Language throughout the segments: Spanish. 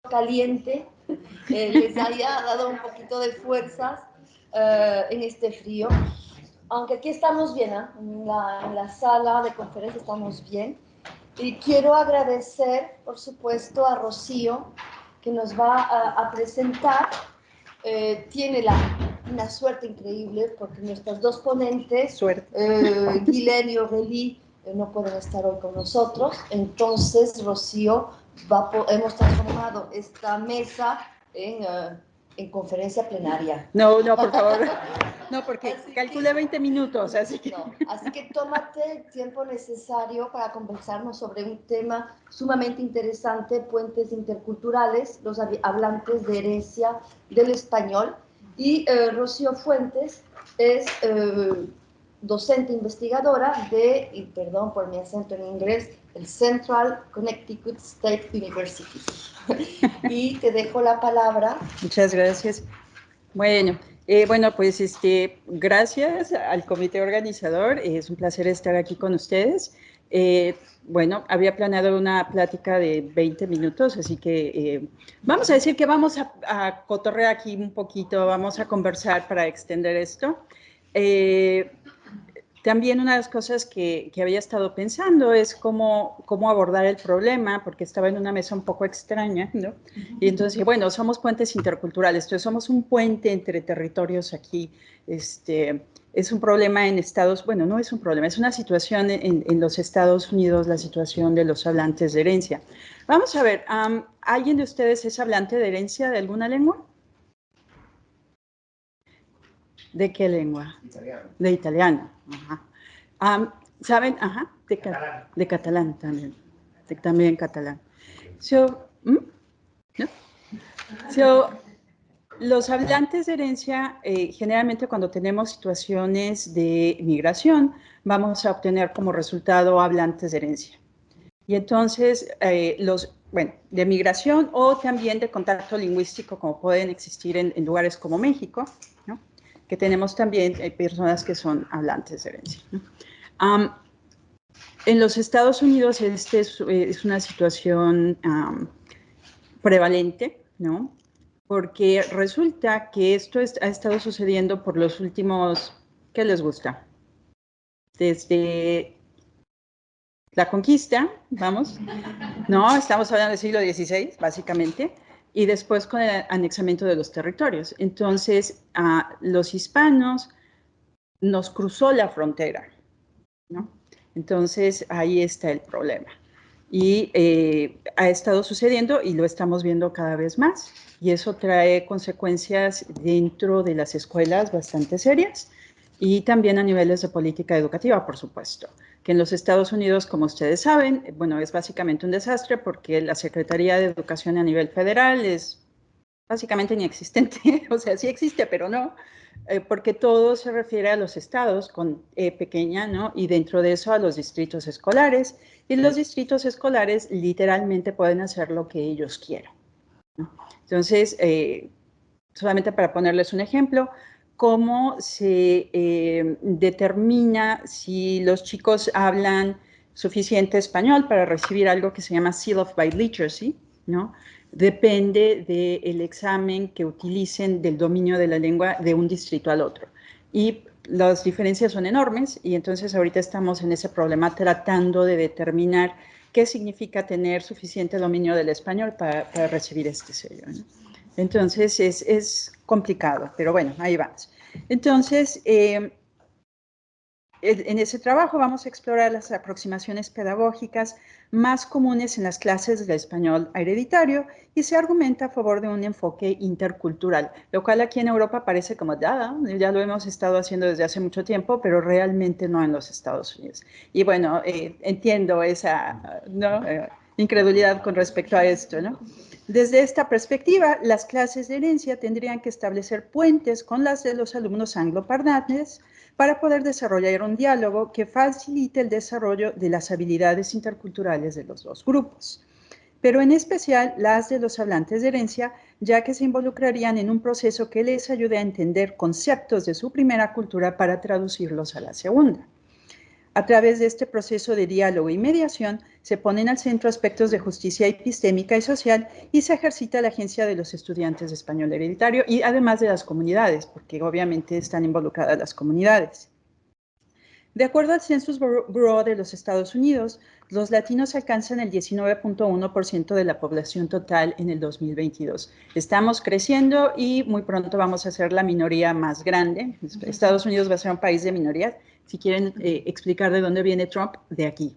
caliente les haya dado un poquito de fuerzas en este frío. Aunque aquí estamos bien, ¿eh? En la sala de conferencia estamos bien. Y quiero agradecer, por supuesto, a Rocío, que nos va a presentar. Tiene una suerte increíble porque nuestras dos ponentes, Guilén y Aurélie, no pueden estar hoy con nosotros. Entonces, Rocío, hemos transformado esta mesa en conferencia plenaria. No, no, por favor. No, porque calculé 20 minutos, así que... No, así que tómate el tiempo necesario para conversarnos sobre un tema sumamente interesante, puentes interculturales, los hablantes de herencia del español. Y Rocío Fuentes es docente investigadora de, y perdón por mi acento en inglés, el Central Connecticut State University. Y te dejo la palabra. Muchas gracias. Bueno, pues gracias al comité organizador, es un placer estar aquí con ustedes. Bueno, había planeado una plática de 20 minutos, así que vamos a decir que vamos a cotorrear aquí un poquito, vamos a conversar para extender esto. También una de las cosas que había estado pensando es cómo abordar el problema, porque estaba en una mesa un poco extraña, ¿no? Y entonces, bueno, somos puentes interculturales, entonces somos un puente entre territorios aquí. Es un problema en Estados, bueno, no es un problema, es una situación en los Estados Unidos, la situación de los hablantes de herencia. Vamos a ver, ¿alguien de ustedes es hablante de herencia de alguna lengua? ¿De qué lengua? Italiano. De italiano. Ajá. ¿Saben? Ajá. De catalán también. También catalán. ¿No? Los hablantes de herencia, generalmente cuando tenemos situaciones de migración, vamos a obtener como resultado hablantes de herencia. Y entonces, de migración o también de contacto lingüístico, como pueden existir en lugares como México, ¿no? Que tenemos también personas que son hablantes de herencia, ¿no? En los Estados Unidos es una situación prevalente, ¿no? Porque resulta que esto ha estado sucediendo por los últimos, ¿qué les gusta? Desde la conquista, vamos, ¿no? Estamos hablando del siglo XVI, básicamente, y después con el anexamiento de los territorios. Entonces, los hispanos nos cruzó la frontera, ¿no? Entonces, ahí está el problema. Y ha estado sucediendo y lo estamos viendo cada vez más. Y eso trae consecuencias dentro de las escuelas bastante serias y también a niveles de política educativa, por supuesto. Que en los Estados Unidos, como ustedes saben, bueno, es básicamente un desastre porque la Secretaría de Educación a nivel federal es básicamente inexistente. O sea, sí existe, pero no. Porque todo se refiere a los estados con pequeña, ¿no? Y dentro de eso a los distritos escolares, y los distritos escolares literalmente pueden hacer lo que ellos quieran, ¿no? Entonces, solamente para ponerles un ejemplo, cómo se determina si los chicos hablan suficiente español para recibir algo que se llama Seal of Biliteracy, ¿no? Depende del examen que utilicen del dominio de la lengua de un distrito al otro. Y las diferencias son enormes y entonces ahorita estamos en ese problema tratando de determinar qué significa tener suficiente dominio del español para recibir este sello, ¿no? Entonces es complicado, pero bueno, ahí vamos. Entonces, en ese trabajo vamos a explorar las aproximaciones pedagógicas más comunes en las clases de español hereditario y se argumenta a favor de un enfoque intercultural, lo cual aquí en Europa parece como ya lo hemos estado haciendo desde hace mucho tiempo, pero realmente no en los Estados Unidos. Y bueno, entiendo esa, ¿no? Incredulidad con respecto a esto, ¿no? Desde esta perspectiva, las clases de herencia tendrían que establecer puentes con las de los alumnos angloparlantes para poder desarrollar un diálogo que facilite el desarrollo de las habilidades interculturales de los dos grupos, pero en especial las de los hablantes de herencia, ya que se involucrarían en un proceso que les ayude a entender conceptos de su primera cultura para traducirlos a la segunda. A través de este proceso de diálogo y mediación, se ponen al centro aspectos de justicia epistémica y social y se ejercita la agencia de los estudiantes de español hereditario y además de las comunidades, porque obviamente están involucradas las comunidades. De acuerdo al Census Bureau de los Estados Unidos, los latinos alcanzan el 19.1% de la población total en el 2022. Estamos creciendo y muy pronto vamos a ser la minoría más grande. Estados Unidos va a ser un país de minorías. Si quieren explicar de dónde viene Trump, de aquí.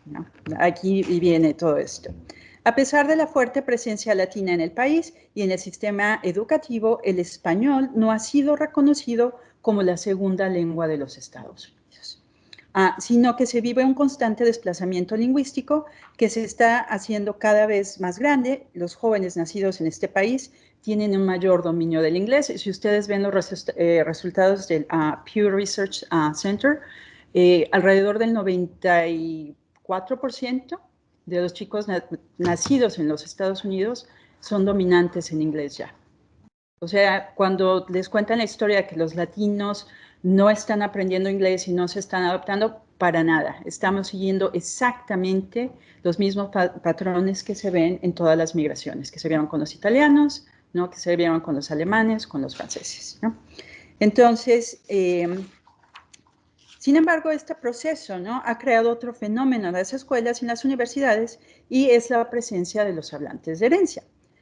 ¿No? Aquí viene todo esto. A pesar de la fuerte presencia latina en el país y en el sistema educativo, el español no ha sido reconocido como la segunda lengua de los Estados Unidos, sino que se vive un constante desplazamiento lingüístico que se está haciendo cada vez más grande. Los jóvenes nacidos en este país tienen un mayor dominio del inglés. Si ustedes ven los resultados del Pew Research Center, alrededor del 94% de los chicos nacidos en los Estados Unidos son dominantes en inglés ya. O sea, cuando les cuentan la historia de que los latinos no están aprendiendo inglés y no se están adaptando, para nada. Estamos siguiendo exactamente los mismos patrones que se ven en todas las migraciones, que se vieron con los italianos, ¿no? Que se vieron con los alemanes, con los franceses, ¿no? Entonces, sin embargo, este proceso, ¿no?, ha creado otro fenómeno en las escuelas y en las universidades y es la presencia de los hablantes de herencia.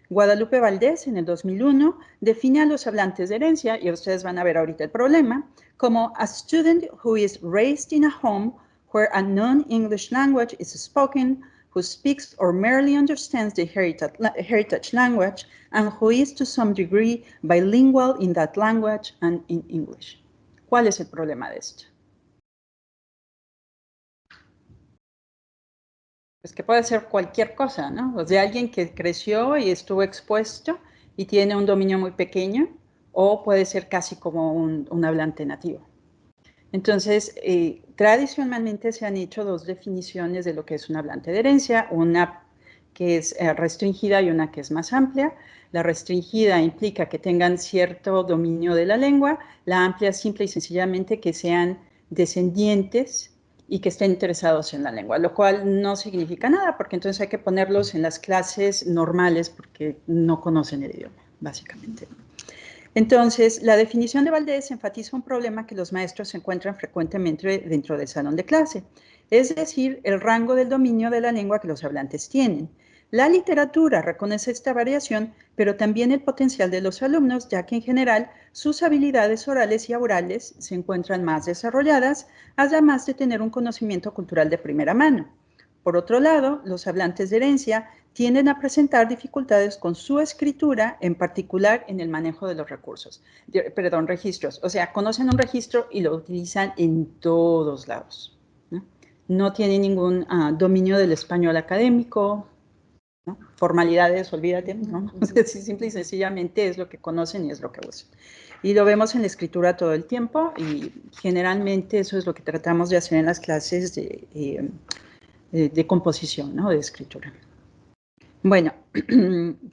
Guadalupe Valdés, en el 2001, define a los hablantes de herencia, y ustedes van a ver ahorita el problema, como a student who is raised in a home where a non-English language is spoken, who speaks or merely understands the heritage language, and who is to some degree bilingual in that language and in English. ¿Cuál es el problema de esto? Pues que puede ser cualquier cosa, ¿no? O sea, alguien que creció y estuvo expuesto y tiene un dominio muy pequeño, o puede ser casi como un hablante nativo. Entonces, tradicionalmente se han hecho dos definiciones de lo que es un hablante de herencia, una que es restringida y una que es más amplia. La restringida implica que tengan cierto dominio de la lengua, la amplia simple y sencillamente que sean descendientes y que estén interesados en la lengua, lo cual no significa nada, porque entonces hay que ponerlos en las clases normales porque no conocen el idioma, básicamente. Entonces, la definición de Valdés enfatiza un problema que los maestros se encuentran frecuentemente dentro del salón de clase, es decir, el rango del dominio de la lengua que los hablantes tienen. La literatura reconoce esta variación, pero también el potencial de los alumnos, ya que en general sus habilidades orales y orales se encuentran más desarrolladas, además de tener un conocimiento cultural de primera mano. Por otro lado, los hablantes de herencia tienden a presentar dificultades con su escritura, en particular en el manejo de los registros. O sea, conocen un registro y lo utilizan en todos lados, ¿no? No tienen ningún dominio del español académico, ¿no? Formalidades, olvídate, ¿no? O sea, simple y sencillamente es lo que conocen y es lo que usan. Y lo vemos en la escritura todo el tiempo y generalmente eso es lo que tratamos de hacer en las clases de composición, ¿no?, de escritura. Bueno,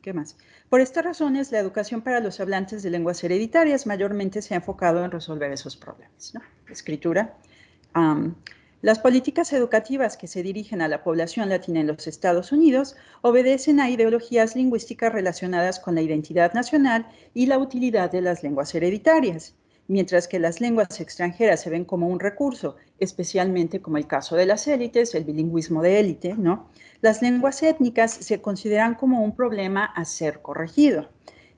¿qué más? Por estas razones, la educación para los hablantes de lenguas hereditarias mayormente se ha enfocado en resolver esos problemas, ¿no? Escritura. Las políticas educativas que se dirigen a la población latina en los Estados Unidos obedecen a ideologías lingüísticas relacionadas con la identidad nacional y la utilidad de las lenguas hereditarias, mientras que las lenguas extranjeras se ven como un recurso, especialmente como el caso de las élites, el bilingüismo de élite, ¿no? Las lenguas étnicas se consideran como un problema a ser corregido.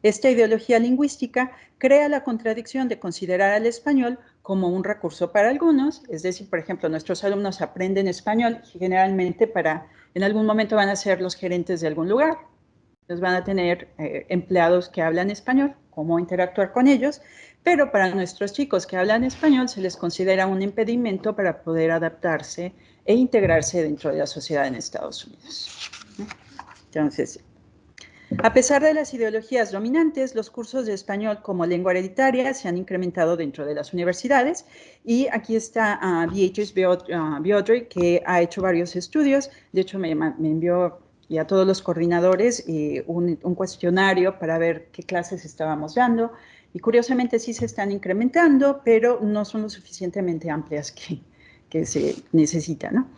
Esta ideología lingüística crea la contradicción de considerar al español como un recurso para algunos, es decir, por ejemplo, nuestros alumnos aprenden español generalmente en algún momento van a ser los gerentes de algún lugar, entonces van a tener empleados que hablan español, cómo interactuar con ellos, pero para nuestros chicos que hablan español se les considera un impedimento para poder adaptarse e integrarse dentro de la sociedad en Estados Unidos. Entonces, a pesar de las ideologías dominantes, los cursos de español como lengua hereditaria se han incrementado dentro de las universidades y aquí está Beatrice Biodry, que ha hecho varios estudios. De hecho, me envió y a todos los coordinadores un cuestionario para ver qué clases estábamos dando Y curiosamente sí se están incrementando, pero no son lo suficientemente amplias que se necesita, ¿no?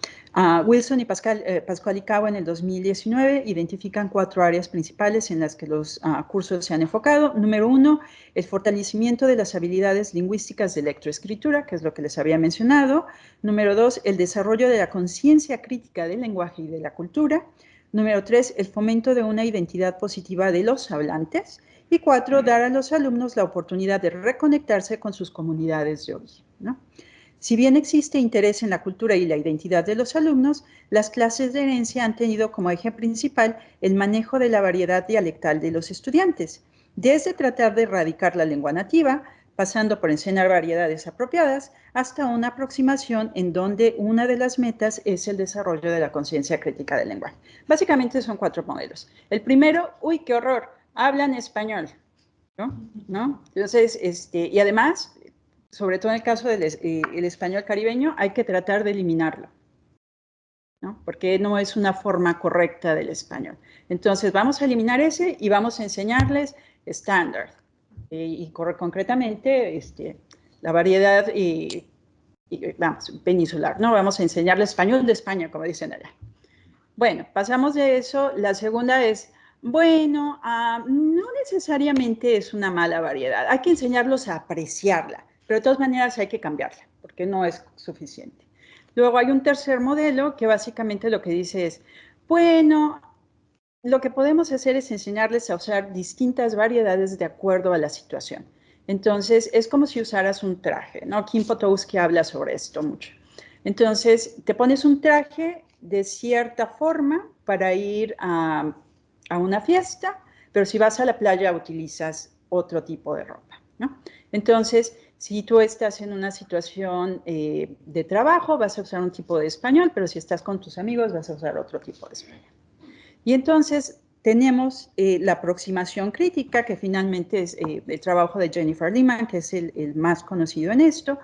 Wilson y Pascual y Cabo en el 2019 identifican 4 áreas principales en las que los cursos se han enfocado. Número 1, el fortalecimiento de las habilidades lingüísticas de lectoescritura, que es lo que les había mencionado. Número 2, el desarrollo de la conciencia crítica del lenguaje y de la cultura. Número 3, el fomento de una identidad positiva de los hablantes. Y 4, dar a los alumnos la oportunidad de reconectarse con sus comunidades de origen, ¿no? Si bien existe interés en la cultura y la identidad de los alumnos, las clases de herencia han tenido como eje principal el manejo de la variedad dialectal de los estudiantes, desde tratar de erradicar la lengua nativa, pasando por enseñar variedades apropiadas, hasta una aproximación en donde una de las metas es el desarrollo de la conciencia crítica del lenguaje. Básicamente son 4 modelos. El primero, uy, qué horror, hablan español, ¿no? Entonces, y además, sobre todo en el caso del el español caribeño, hay que tratar de eliminarlo, ¿no? Porque no es una forma correcta del español. Entonces, vamos a eliminar ese y vamos a enseñarles estándar. Y concretamente, la variedad vamos, peninsular, ¿no? Vamos a enseñarles español de España, como dicen allá. Bueno, pasamos de eso. La segunda es, bueno, no necesariamente es una mala variedad. Hay que enseñarlos a apreciarla, pero de todas maneras hay que cambiarla, porque no es suficiente. Luego hay un tercer modelo que básicamente lo que dice es, bueno, lo que podemos hacer es enseñarles a usar distintas variedades de acuerdo a la situación. Entonces, es como si usaras un traje, ¿no? Kim Potowski habla sobre esto mucho. Entonces, te pones un traje de cierta forma para ir a una fiesta, pero si vas a la playa utilizas otro tipo de ropa, ¿no? Entonces, si tú estás en una situación de trabajo, vas a usar un tipo de español, pero si estás con tus amigos, vas a usar otro tipo de español. Y entonces tenemos la aproximación crítica, que finalmente es el trabajo de Jennifer Lehman, que es el más conocido en esto,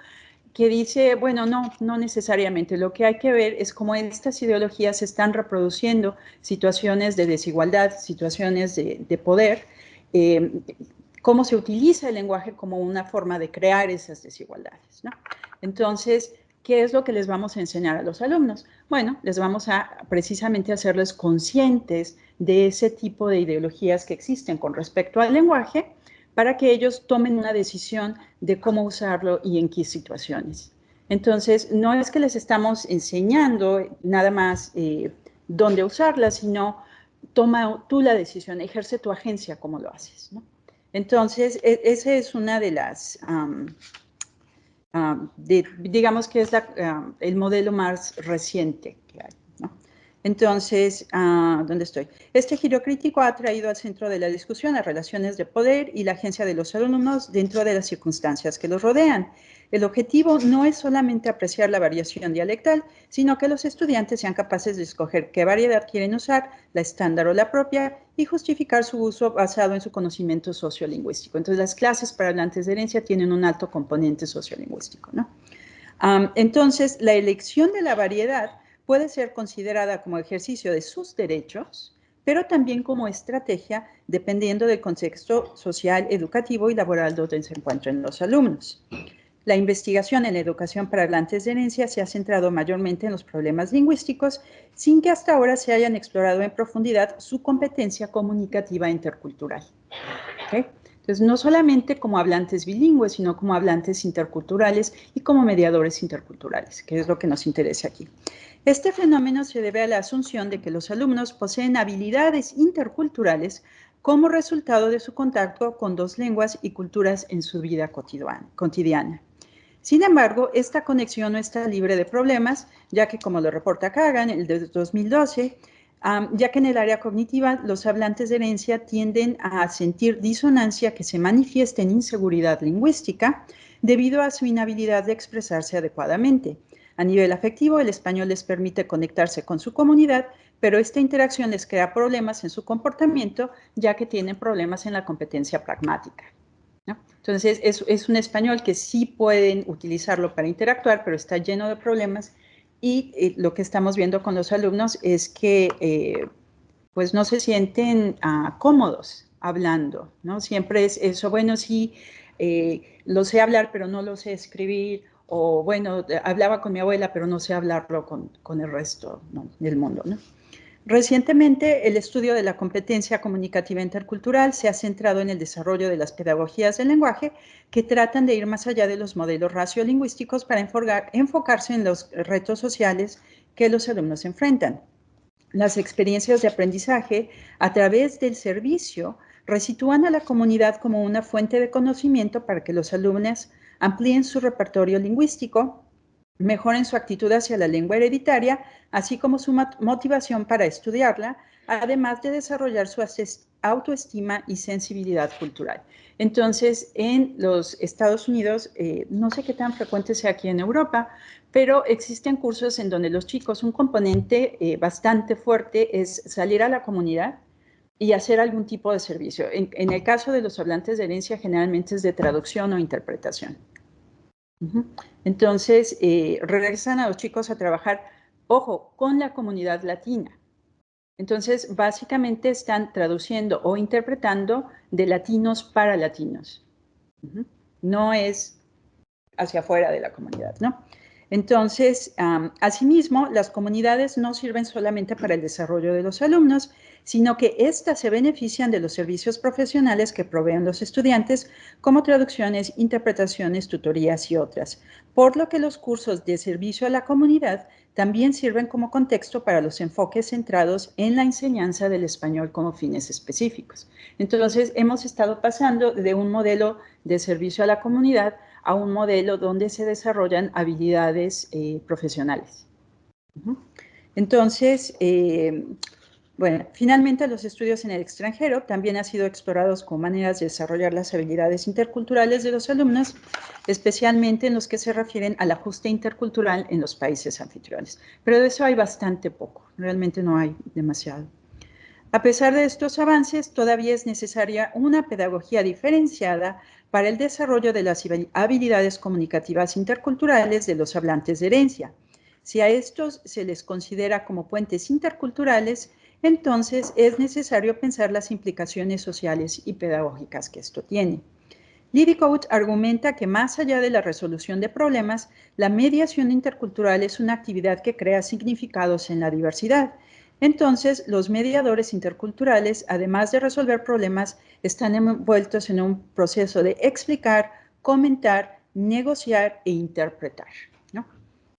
que dice, bueno, no necesariamente. Lo que hay que ver es cómo estas ideologías están reproduciendo situaciones de desigualdad, situaciones de poder, cómo se utiliza el lenguaje como una forma de crear esas desigualdades, ¿no? Entonces, ¿qué es lo que les vamos a enseñar a los alumnos? Bueno, les vamos a precisamente hacerles conscientes de ese tipo de ideologías que existen con respecto al lenguaje para que ellos tomen una decisión de cómo usarlo y en qué situaciones. Entonces, no es que les estamos enseñando nada más dónde usarla, sino toma tú la decisión, ejerce tu agencia como lo haces, ¿no? Entonces, esa es una de las... digamos que es el modelo más reciente que hay, ¿no? Entonces, ¿dónde estoy? Este giro crítico ha traído al centro de la discusión las relaciones de poder y la agencia de los alumnos dentro de las circunstancias que los rodean. El objetivo no es solamente apreciar la variación dialectal, sino que los estudiantes sean capaces de escoger qué variedad quieren usar, la estándar o la propia, y justificar su uso basado en su conocimiento sociolingüístico. Entonces, las clases para hablantes de herencia tienen un alto componente sociolingüístico, ¿no? Entonces, la elección de la variedad puede ser considerada como ejercicio de sus derechos, pero también como estrategia dependiendo del contexto social, educativo y laboral donde se encuentren los alumnos. La investigación en la educación para hablantes de herencia se ha centrado mayormente en los problemas lingüísticos, sin que hasta ahora se hayan explorado en profundidad su competencia comunicativa intercultural. ¿Okay? Entonces, no solamente como hablantes bilingües, sino como hablantes interculturales y como mediadores interculturales, que es lo que nos interesa aquí. Este fenómeno se debe a la asunción de que los alumnos poseen habilidades interculturales como resultado de su contacto con 2 lenguas y culturas en su vida cotidiana. Sin embargo, esta conexión no está libre de problemas, ya que, como lo reporta Kagan, el de 2012, ya que en el área cognitiva los hablantes de herencia tienden a sentir disonancia que se manifiesta en inseguridad lingüística debido a su inhabilidad de expresarse adecuadamente. A nivel afectivo, el español les permite conectarse con su comunidad, pero esta interacción les crea problemas en su comportamiento, ya que tienen problemas en la competencia pragmática, ¿no? Entonces, es un español que sí pueden utilizarlo para interactuar, pero está lleno de problemas. Y lo que estamos viendo con los alumnos es que pues no se sienten cómodos hablando, ¿no? Siempre es eso, bueno, sí, lo sé hablar pero no lo sé escribir, o bueno, hablaba con mi abuela pero no sé hablarlo con el resto, ¿no?, del mundo, ¿no? Recientemente, el estudio de la competencia comunicativa intercultural se ha centrado en el desarrollo de las pedagogías del lenguaje que tratan de ir más allá de los modelos raciolingüísticos para enfocarse en los retos sociales que los alumnos enfrentan. Las experiencias de aprendizaje a través del servicio resitúan a la comunidad como una fuente de conocimiento para que los alumnos amplíen su repertorio lingüístico, mejoren su actitud hacia la lengua hereditaria, así como su motivación para estudiarla, además de desarrollar su autoestima y sensibilidad cultural. Entonces, en los Estados Unidos, no sé qué tan frecuente sea aquí en Europa, pero existen cursos en donde los chicos, un componente bastante fuerte es salir a la comunidad y hacer algún tipo de servicio. En el caso de los hablantes de herencia, generalmente es de traducción o interpretación. Entonces, regresan a los chicos a trabajar, ojo, con la comunidad latina. Entonces, básicamente están traduciendo o interpretando de latinos para latinos. No es hacia afuera de la comunidad, ¿no? Entonces, asimismo, las comunidades no sirven solamente para el desarrollo de los alumnos, sino que éstas se benefician de los servicios profesionales que proveen los estudiantes, como traducciones, interpretaciones, tutorías y otras, por lo que los cursos de servicio a la comunidad también sirven como contexto para los enfoques centrados en la enseñanza del español como fines específicos. Entonces, hemos estado pasando de un modelo de servicio a la comunidad a un modelo donde se desarrollan habilidades profesionales. Entonces, bueno, finalmente los estudios en el extranjero también han sido explorados como maneras de desarrollar las habilidades interculturales de los alumnos, especialmente en los que se refieren al ajuste intercultural en los países anfitriones. Pero de eso hay bastante poco, realmente no hay demasiado. A pesar de estos avances, todavía es necesaria una pedagogía diferenciada para el desarrollo de las habilidades comunicativas interculturales de los hablantes de herencia. Si a estos se les considera como puentes interculturales, entonces es necesario pensar las implicaciones sociales y pedagógicas que esto tiene. Liddicoat argumenta que más allá de la resolución de problemas, la mediación intercultural es una actividad que crea significados en la diversidad. Entonces, los mediadores interculturales, además de resolver problemas, están envueltos en un proceso de explicar, comentar, negociar e interpretar, ¿no?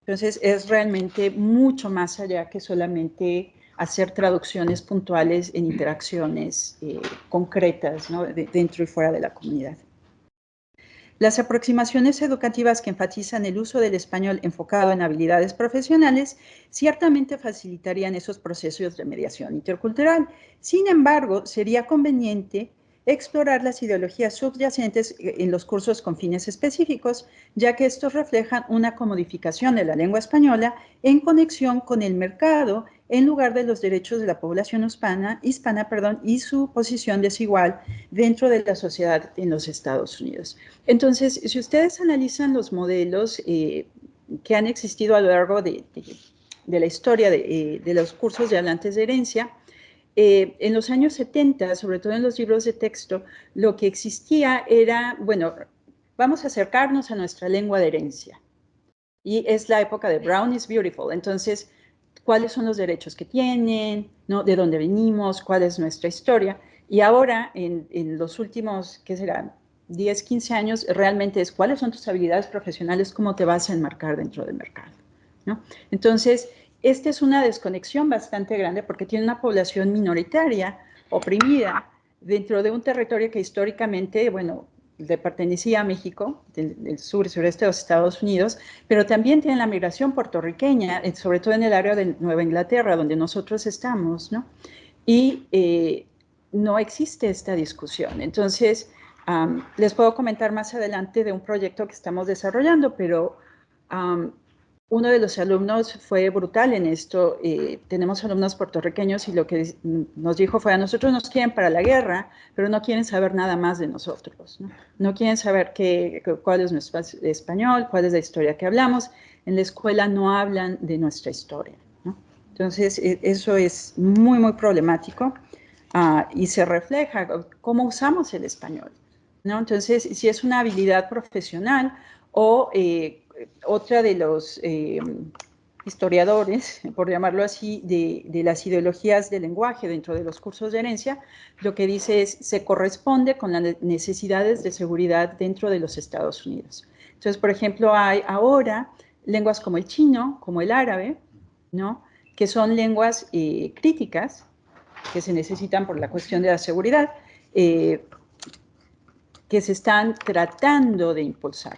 Entonces, es realmente mucho más allá que solamente hacer traducciones puntuales en interacciones concretas, ¿no?, dentro y fuera de la comunidad. Las aproximaciones educativas que enfatizan el uso del español enfocado en habilidades profesionales ciertamente facilitarían esos procesos de mediación intercultural. Sin embargo, sería conveniente explorar las ideologías subyacentes en los cursos con fines específicos, ya que estos reflejan una comodificación de la lengua española en conexión con el mercado en lugar de los derechos de la población hispana, y su posición desigual dentro de la sociedad en los Estados Unidos. Entonces, si ustedes analizan los modelos que han existido a lo largo de la historia de los cursos de hablantes de herencia, en los años 70, sobre todo en los libros de texto, lo que existía era, bueno, vamos a acercarnos a nuestra lengua de herencia. Y es la época de Brown is Beautiful. Entonces, ¿cuáles son los derechos que tienen? ¿No? ¿De dónde venimos? ¿Cuál es nuestra historia? Y ahora, en los últimos, ¿qué serán?, 10, 15 años, realmente es cuáles son tus habilidades profesionales, cómo te vas a enmarcar dentro del mercado, ¿no? Entonces, esta es una desconexión bastante grande porque tiene una población minoritaria, oprimida, dentro de un territorio que históricamente, bueno, le pertenecía a México, del sur y sureste de los Estados Unidos, pero también tiene la migración puertorriqueña, sobre todo en el área de Nueva Inglaterra, donde nosotros estamos, ¿no? Y no existe esta discusión. Entonces, les puedo comentar más adelante de un proyecto que estamos desarrollando, pero uno de los alumnos fue brutal en esto. Tenemos alumnos puertorriqueños y lo que nos dijo fue: a nosotros nos quieren para la guerra, pero no quieren saber nada más de nosotros, ¿no? No quieren saber cuál es nuestro español, cuál es la historia que hablamos. En la escuela no hablan de nuestra historia, ¿no? Entonces, eso es muy, muy problemático y se refleja cómo usamos el español. ¿no? Entonces, si es una habilidad profesional o otra de los historiadores, por llamarlo así, de las ideologías del lenguaje dentro de los cursos de herencia, lo que dice es, se corresponde con las necesidades de seguridad dentro de los Estados Unidos. Entonces, por ejemplo, hay ahora lenguas como el chino, como el árabe, ¿no? Que son lenguas críticas, que se necesitan por la cuestión de la seguridad, que se están tratando de impulsar.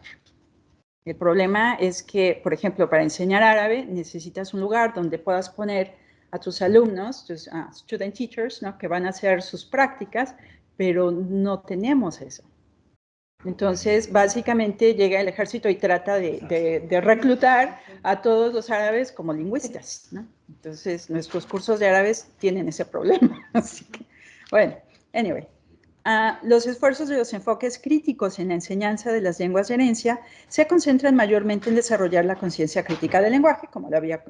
El problema es que, por ejemplo, para enseñar árabe necesitas un lugar donde puedas poner a tus alumnos, tus student teachers, ¿no? Que van a hacer sus prácticas, pero no tenemos eso. Entonces, básicamente llega el ejército y trata de reclutar a todos los árabes como lingüistas, ¿no? Entonces, nuestros cursos de árabes tienen ese problema. Así que, bueno, anyway. Los esfuerzos de los enfoques críticos en la enseñanza de las lenguas de herencia se concentran mayormente en desarrollar la conciencia crítica del lenguaje, como lo había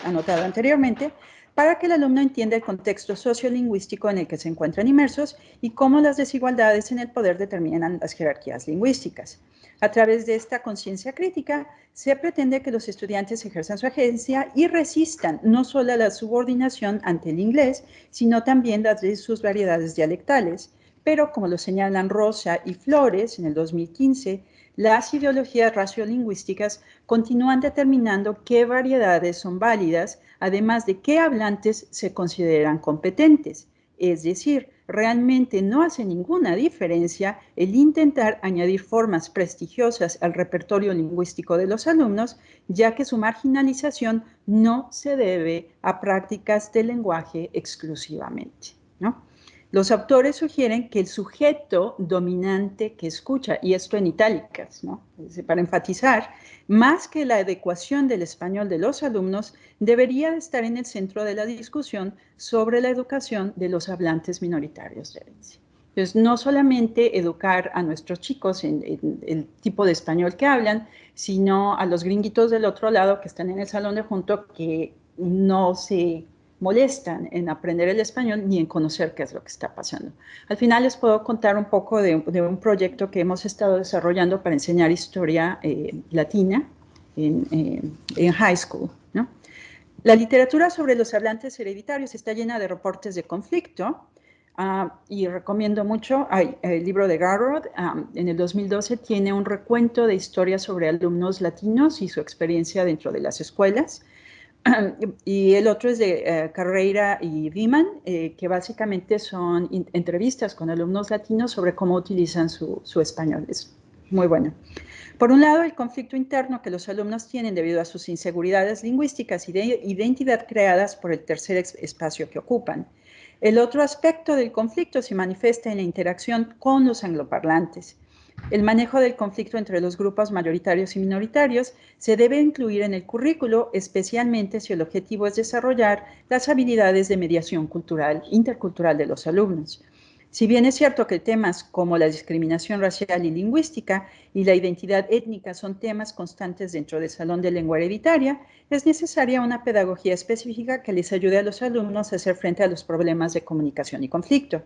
anotado anteriormente, para que el alumno entienda el contexto sociolingüístico en el que se encuentran inmersos y cómo las desigualdades en el poder determinan las jerarquías lingüísticas. A través de esta conciencia crítica, se pretende que los estudiantes ejerzan su agencia y resistan no solo a la subordinación ante el inglés, sino también las de sus variedades dialectales. Pero, como lo señalan Rosa y Flores en el 2015, las ideologías raciolinguísticas continúan determinando qué variedades son válidas, además de qué hablantes se consideran competentes. Es decir, realmente no hace ninguna diferencia el intentar añadir formas prestigiosas al repertorio lingüístico de los alumnos, ya que su marginalización no se debe a prácticas del lenguaje exclusivamente, ¿no? Los autores sugieren que el sujeto dominante que escucha, y esto en itálicas, ¿no? Para enfatizar, más que la adecuación del español de los alumnos, debería estar en el centro de la discusión sobre la educación de los hablantes minoritarios de herencia. Entonces, no solamente educar a nuestros chicos en el tipo de español que hablan, sino a los gringuitos del otro lado que están en el salón de junto que no se molestan en aprender el español ni en conocer qué es lo que está pasando. Al final les puedo contar un poco de un proyecto que hemos estado desarrollando para enseñar historia latina en high school, ¿no? La literatura sobre los hablantes hereditarios está llena de reportes de conflicto y recomiendo mucho el libro de Garrod. En el 2012 tiene un recuento de historias sobre alumnos latinos y su experiencia dentro de las escuelas. Y el otro es de Carreira y Riemann, que básicamente son entrevistas con alumnos latinos sobre cómo utilizan su español. Es muy bueno. Por un lado, el conflicto interno que los alumnos tienen debido a sus inseguridades lingüísticas y de identidad creadas por el tercer espacio que ocupan. El otro aspecto del conflicto se manifiesta en la interacción con los angloparlantes. El manejo del conflicto entre los grupos mayoritarios y minoritarios se debe incluir en el currículo, especialmente si el objetivo es desarrollar las habilidades de mediación cultural, intercultural de los alumnos. Si bien es cierto que temas como la discriminación racial y lingüística y la identidad étnica son temas constantes dentro del Salón de Lengua Hereditaria, es necesaria una pedagogía específica que les ayude a los alumnos a hacer frente a los problemas de comunicación y conflicto.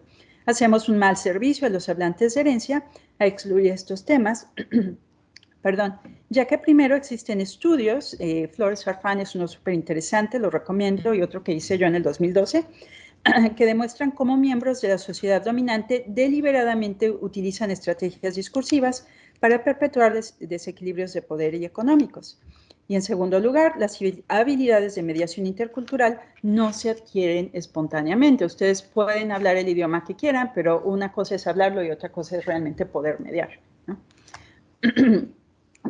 Hacemos un mal servicio a los hablantes de herencia a excluir estos temas, perdón, ya que primero existen estudios, Flores Farfán es uno súper interesante, lo recomiendo, y otro que hice yo en el 2012, que demuestran cómo miembros de la sociedad dominante deliberadamente utilizan estrategias discursivas para perpetuar desequilibrios de poder y económicos. Y en segundo lugar, las habilidades de mediación intercultural no se adquieren espontáneamente. Ustedes pueden hablar el idioma que quieran, pero una cosa es hablarlo y otra cosa es realmente poder mediar, ¿no?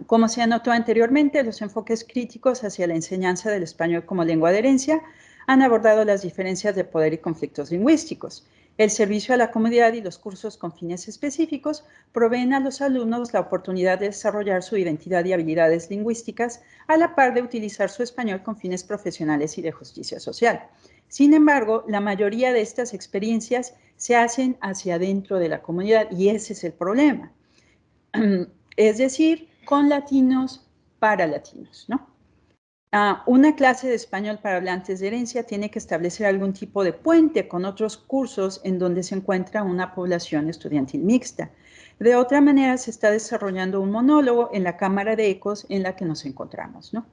Como se anotó anteriormente, los enfoques críticos hacia la enseñanza del español como lengua de herencia han abordado las diferencias de poder y conflictos lingüísticos. El servicio a la comunidad y los cursos con fines específicos proveen a los alumnos la oportunidad de desarrollar su identidad y habilidades lingüísticas a la par de utilizar su español con fines profesionales y de justicia social. Sin embargo, la mayoría de estas experiencias se hacen hacia adentro de la comunidad y ese es el problema. Es decir, con latinos para latinos, ¿no? Una clase de español para hablantes de herencia tiene que establecer algún tipo de puente con otros cursos en donde se encuentra una población estudiantil mixta. De otra manera, se está desarrollando un monólogo en la cámara de ecos en la que nos encontramos, ¿no?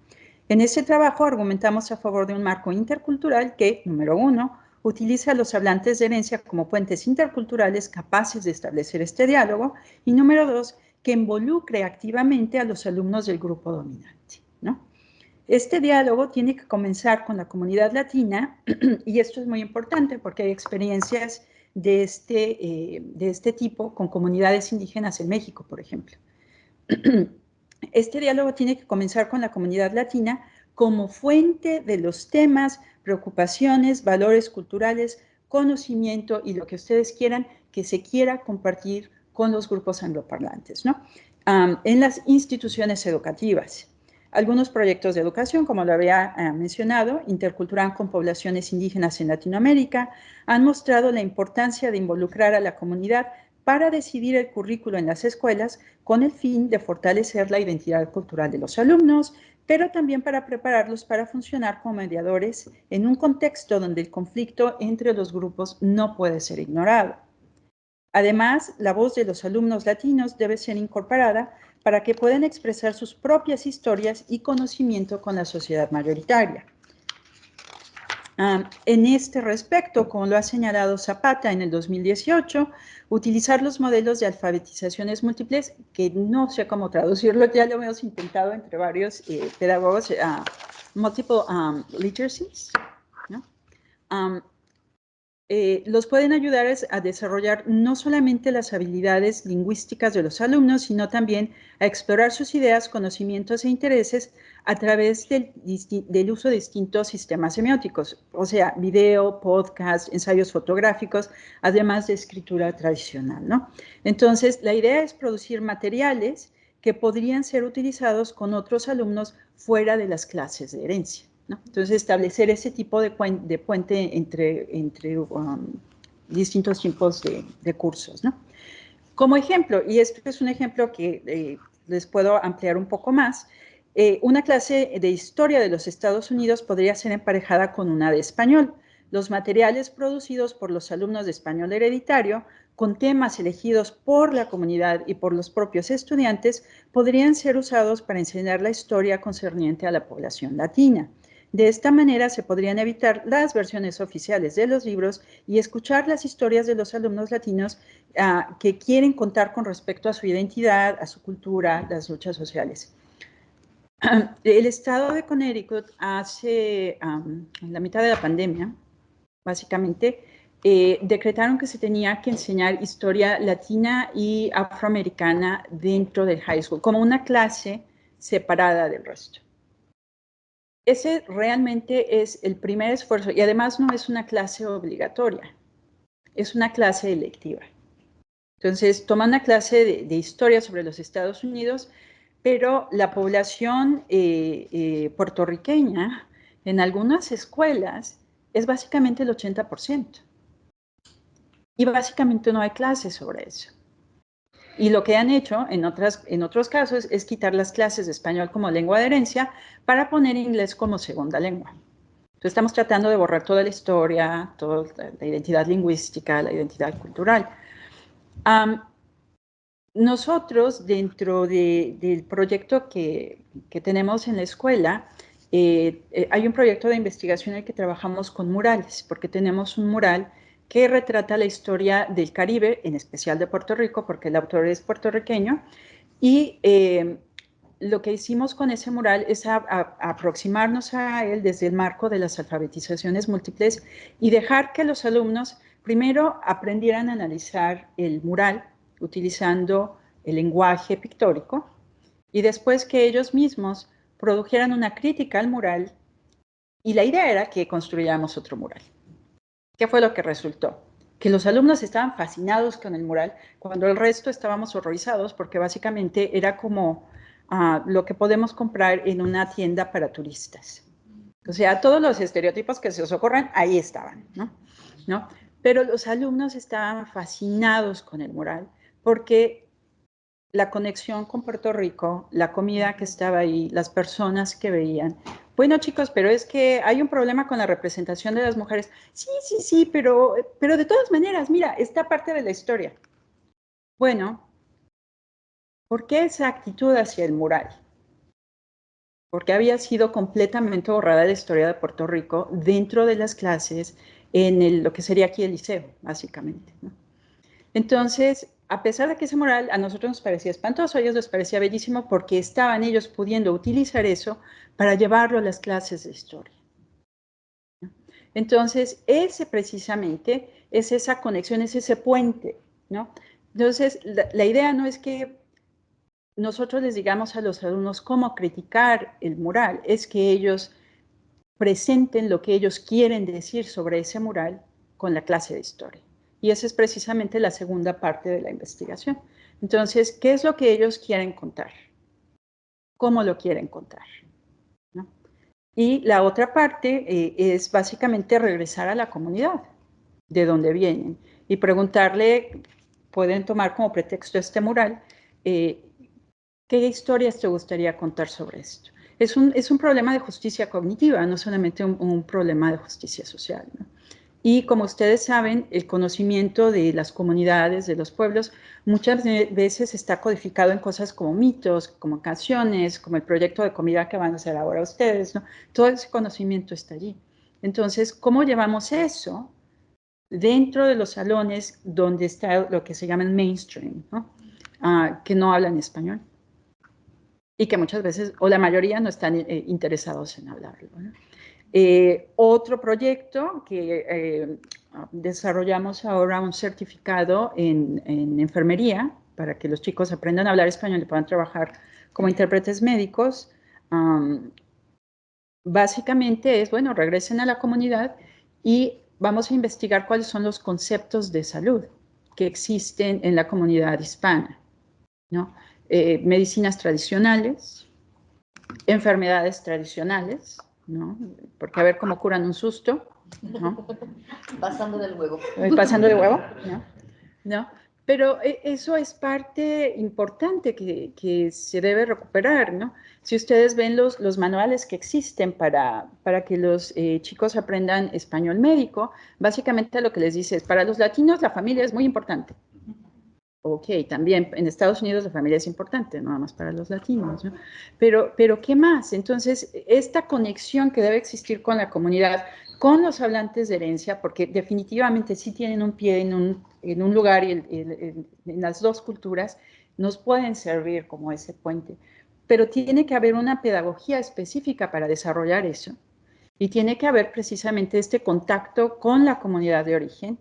En este trabajo argumentamos a favor de un marco intercultural que, número 1, utiliza a los hablantes de herencia como puentes interculturales capaces de establecer este diálogo, y número 2, que involucre activamente a los alumnos del grupo dominante, ¿no? Este diálogo tiene que comenzar con la comunidad latina, y esto es muy importante porque hay experiencias de este tipo con comunidades indígenas en México, por ejemplo. Este diálogo tiene que comenzar con la comunidad latina como fuente de los temas, preocupaciones, valores culturales, conocimiento y lo que ustedes quieran que se quiera compartir con los grupos angloparlantes, ¿no? En las instituciones educativas. Algunos proyectos de educación, como lo había mencionado, intercultural con poblaciones indígenas en Latinoamérica, han mostrado la importancia de involucrar a la comunidad para decidir el currículo en las escuelas con el fin de fortalecer la identidad cultural de los alumnos, pero también para prepararlos para funcionar como mediadores en un contexto donde el conflicto entre los grupos no puede ser ignorado. Además, la voz de los alumnos latinos debe ser incorporada para que puedan expresar sus propias historias y conocimiento con la sociedad mayoritaria. En este respecto, como lo ha señalado Zapata en el 2018, utilizar los modelos de alfabetizaciones múltiples, que no sé cómo traducirlo, ya lo hemos intentado entre varios pedagogos, multiple literacies, ¿no? Los pueden ayudar a desarrollar no solamente las habilidades lingüísticas de los alumnos, sino también a explorar sus ideas, conocimientos e intereses a través del uso de distintos sistemas semióticos, o sea, video, podcast, ensayos fotográficos, además de escritura tradicional, ¿no? Entonces, la idea es producir materiales que podrían ser utilizados con otros alumnos fuera de las clases de herencia, ¿no? Entonces, establecer ese tipo de puente entre distintos tipos de cursos, ¿no? Como ejemplo, y esto es un ejemplo que les puedo ampliar un poco más, una clase de historia de los Estados Unidos podría ser emparejada con una de español. Los materiales producidos por los alumnos de español hereditario, con temas elegidos por la comunidad y por los propios estudiantes, podrían ser usados para enseñar la historia concerniente a la población latina. De esta manera se podrían evitar las versiones oficiales de los libros y escuchar las historias de los alumnos latinos que quieren contar con respecto a su identidad, a su cultura, las luchas sociales. El estado de Connecticut hace, en la mitad de la pandemia, básicamente, decretaron que se tenía que enseñar historia latina y afroamericana dentro del high school, como una clase separada del resto. Ese realmente es el primer esfuerzo y además no es una clase obligatoria, es una clase electiva. Entonces, toman una clase de historia sobre los Estados Unidos, pero la población puertorriqueña en algunas escuelas es básicamente el 80%. Y básicamente no hay clases sobre eso. Y lo que han hecho en otros casos es quitar las clases de español como lengua de herencia para poner inglés como segunda lengua. Entonces estamos tratando de borrar toda la historia, toda la identidad lingüística, la identidad cultural. Nosotros, dentro del proyecto que tenemos en la escuela, hay un proyecto de investigación en el que trabajamos con murales, porque tenemos un mural que retrata la historia del Caribe, en especial de Puerto Rico, porque el autor es puertorriqueño, y lo que hicimos con ese mural es aproximarnos a él desde el marco de las alfabetizaciones múltiples y dejar que los alumnos primero aprendieran a analizar el mural utilizando el lenguaje pictórico y después que ellos mismos produjeran una crítica al mural, y la idea era que construyéramos otro mural. ¿Qué fue lo que resultó? Que los alumnos estaban fascinados con el mural cuando el resto estábamos horrorizados porque básicamente era como lo que podemos comprar en una tienda para turistas. O sea, todos los estereotipos que se os ocurran, ahí estaban, ¿no? Pero los alumnos estaban fascinados con el mural porque la conexión con Puerto Rico, la comida que estaba ahí, las personas que veían, Bueno, chicos, pero es que hay un problema con la representación de las mujeres. Sí, sí, sí, pero de todas maneras, mira, esta parte de la historia. Bueno, ¿por qué esa actitud hacia el mural? Porque había sido completamente borrada la historia de Puerto Rico dentro de las clases en lo que sería aquí el liceo, básicamente, ¿no? Entonces, a pesar de que ese mural a nosotros nos parecía espantoso, a ellos les parecía bellísimo porque estaban ellos pudiendo utilizar eso para llevarlo a las clases de historia. Entonces, ese precisamente es esa conexión, es ese puente, ¿no? Entonces, la idea no es que nosotros les digamos a los alumnos cómo criticar el mural, es que ellos presenten lo que ellos quieren decir sobre ese mural con la clase de historia. Y esa es precisamente la segunda parte de la investigación. Entonces, ¿qué es lo que ellos quieren contar? ¿Cómo lo quieren contar? ¿No? Y la otra parte es básicamente regresar a la comunidad de donde vienen y preguntarle, pueden tomar como pretexto este mural, ¿qué historias te gustaría contar sobre esto? Es un problema de justicia cognitiva, no solamente un problema de justicia social, ¿no? Y como ustedes saben, el conocimiento de las comunidades, de los pueblos, muchas veces está codificado en cosas como mitos, como canciones, como el proyecto de comida que van a hacer ahora ustedes, ¿no? Todo ese conocimiento está allí. Entonces, ¿cómo llevamos eso dentro de los salones donde está lo que se llama el mainstream, ¿no? Que no hablan español? Y que muchas veces, o la mayoría, no están interesados en hablarlo, ¿no? Otro proyecto que desarrollamos ahora un certificado en enfermería para que los chicos aprendan a hablar español y puedan trabajar como intérpretes médicos. Básicamente es, bueno, regresen a la comunidad y vamos a investigar cuáles son los conceptos de salud que existen en la comunidad hispana, ¿no? Medicinas tradicionales, enfermedades tradicionales, ¿no? Porque a ver cómo curan un susto, ¿no? Pasando del huevo. Pasando de huevo, ¿no? ¿No? Pero eso es parte importante que se debe recuperar, ¿no? Si ustedes ven los manuales que existen para que los chicos aprendan español médico, básicamente lo que les dice es, para los latinos la familia es muy importante. Ok, también en Estados Unidos la familia es importante, no nada más para los latinos, ¿no? Pero ¿qué más? Entonces, esta conexión que debe existir con la comunidad, con los hablantes de herencia, porque definitivamente sí tienen un pie en un lugar y en las dos culturas, nos pueden servir como ese puente. Pero tiene que haber una pedagogía específica para desarrollar eso. Y tiene que haber precisamente este contacto con la comunidad de origen,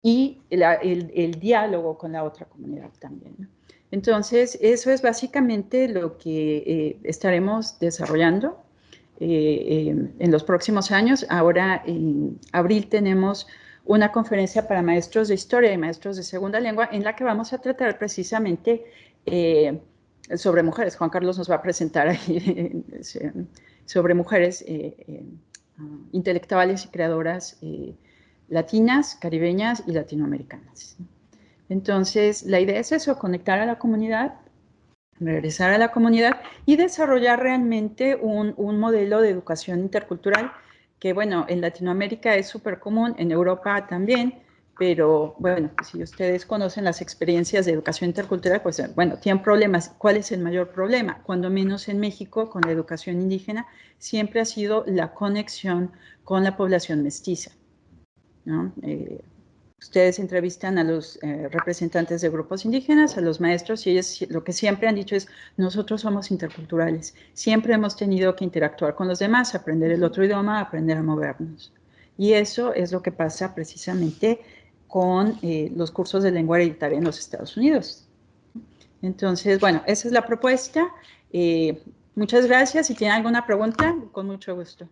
y el diálogo con la otra comunidad también, ¿no? Entonces, eso es básicamente lo que estaremos desarrollando en los próximos años. Ahora, en abril, tenemos una conferencia para maestros de historia y maestros de segunda lengua en la que vamos a tratar precisamente sobre mujeres. Juan Carlos nos va a presentar ahí sobre mujeres intelectuales y creadoras latinas, caribeñas y latinoamericanas. Entonces, la idea es eso, conectar a la comunidad, regresar a la comunidad y desarrollar realmente un modelo de educación intercultural que, bueno, en Latinoamérica es súper común, en Europa también, pero, bueno, si ustedes conocen las experiencias de educación intercultural, pues, bueno, tienen problemas. ¿Cuál es el mayor problema? Cuando menos en México, con la educación indígena, siempre ha sido la conexión con la población mestiza, ¿no? Ustedes entrevistan a los representantes de grupos indígenas, a los maestros, y ellos lo que siempre han dicho es, nosotros somos interculturales, siempre hemos tenido que interactuar con los demás, aprender el otro idioma, aprender a movernos. Y eso es lo que pasa precisamente con los cursos de lengua hereditaria en los Estados Unidos. Entonces, bueno, esa es la propuesta. Muchas gracias. Si tienen alguna pregunta, con mucho gusto.